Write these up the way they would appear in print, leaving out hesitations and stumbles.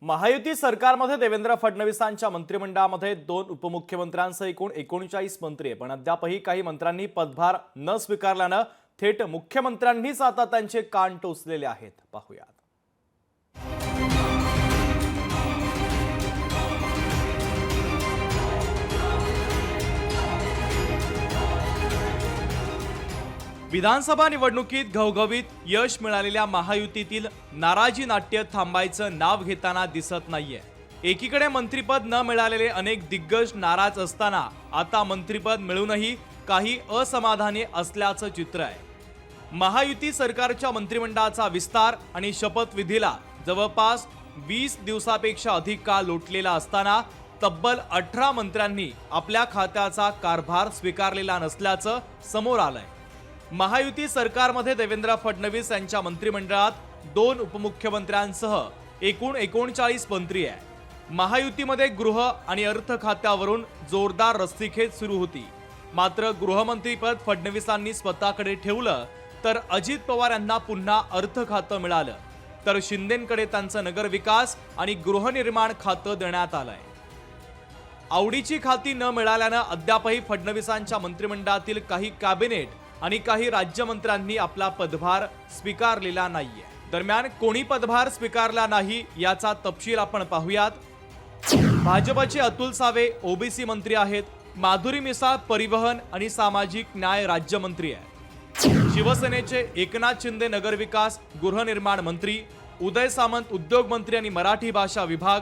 महायुती सरकारमध्ये देवेंद्र फडणवीसांच्या मंत्रिमंडळामध्ये 2 उपमुख्यमंत्र्यांसह एकूण 39 मंत्री आहे, पण अद्यापही काही मंत्र्यांनी पदभार न स्वीकारल्यानं थेट मुख्यमंत्र्यांनीच आता त्यांचे कान टोचलेले आहेत. पाहूयात. विधानसभा निवडणुकीत घवघवीत यश मिळालेल्या महायुतीतील नाराजी नाट्य थांबायचं नाव घेताना दिसत नाहीये. एकीकडे मंत्रिपद न मिळालेले अनेक दिग्गज नाराज असताना आता मंत्रिपद मिळूनही काही असमाधानी असल्याचं चित्र आहे. महायुती सरकारच्या मंत्रिमंडळाचा विस्तार आणि शपथविधीला जवळपास 20 दिवसापेक्षा अधिक काळ लोटलेला असताना तब्बल 18 मंत्र्यांनी आपल्या खात्याचा कारभार स्वीकारलेला नसल्याचं समोर आलंय. महायुती सरकारमध्ये देवेंद्र फडणवीस यांच्या मंत्रिमंडळात 2 उपमुख्यमंत्र्यांसह एकूण 39 मंत्री आहे. महायुतीमध्ये गृह आणि अर्थ खात्यावरून जोरदार रस्सीखेच सुरू होती. मात्र गृहमंत्रीपद फडणवीसांनी स्वतःकडे ठेवलं तर अजित पवार यांना पुन्हा अर्थ खातं मिळालं, तर शिंदेंकडे त्यांचं नगरविकास आणि गृहनिर्माण खातं देण्यात आलंय. आवडीची खाती न मिळाल्यानं अद्यापही फडणवीसांच्या मंत्रिमंडळातील काही कॅबिनेट आणि काही राज्यमंत्र्यांनी आपला पदभार स्वीकारलेला नाहीये. दरम्यान कोणी पदभार स्वीकारला नाही याचा तपशील आपण पाहूयात. भाजपचे अतुल सावे ओबीसी मंत्री आहेत. माधुरी मिसाळ परिवहन आणि सामाजिक न्याय राज्यमंत्री आहेत. शिवसेनेचे एकनाथ शिंदे नगरविकास गृहनिर्माण मंत्री, उदय सामंत उद्योग मंत्री आणि मराठी भाषा विभाग,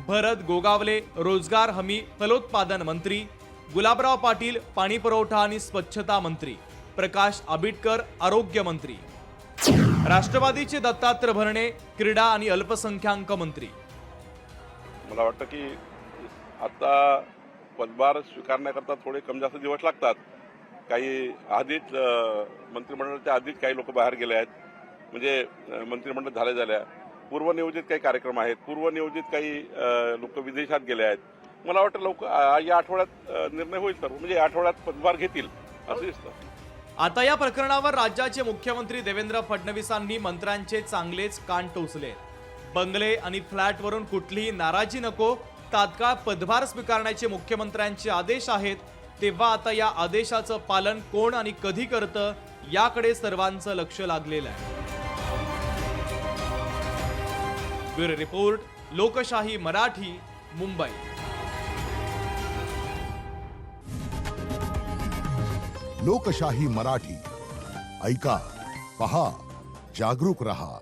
भरत गोगावले रोजगार हमी फलोत्पादन मंत्री, गुलाबराव पाटील पाणी पुरवठा आणि स्वच्छता मंत्री, प्रकाश आंबेडकर आरोग्य मंत्री, राष्ट्रवादीचे दत्तात्रय भरणे क्रीडा आणि अल्पसंख्याक मंत्री. मला वाटतं की आता पदभार स्वीकारण्याकरता थोडे कमी जास्त दिवस लागतात. काही आधीच मंत्रिमंडळाच्या आधीच काही लोक बाहेर गेले आहेत, म्हणजे मंत्रिमंडळ झाल्या पूर्वनियोजित काही कार्यक्रम आहेत, पूर्वनियोजित काही लोक विदेशात गेले आहेत. मला वाटतं या आठवड्यात निर्णय होईल, तर म्हणजे या आठवड्यात पदभार घेतील असं दिसतं. आता या प्रकरणावर राज्याचे मुख्यमंत्री देवेंद्र फडणवीसांनी मंत्र्यांचे चांगलेच कान टोचले. बंगले आणि फ्लॅटवरून कुठलीही नाराजी नको, तात्काळ पदभार स्वीकारण्याचे मुख्यमंत्र्यांचे आदेश आहेत. तेव्हा आता या आदेशाचं पालन कोण आणि कधी करतं याकडे सर्वांचं लक्ष लागलेलं आहे. ब्युरो रिपोर्ट, लोकशाही मराठी, मुंबई. लोकशाही मराठी ऐका, पहा, जागरूक रहा.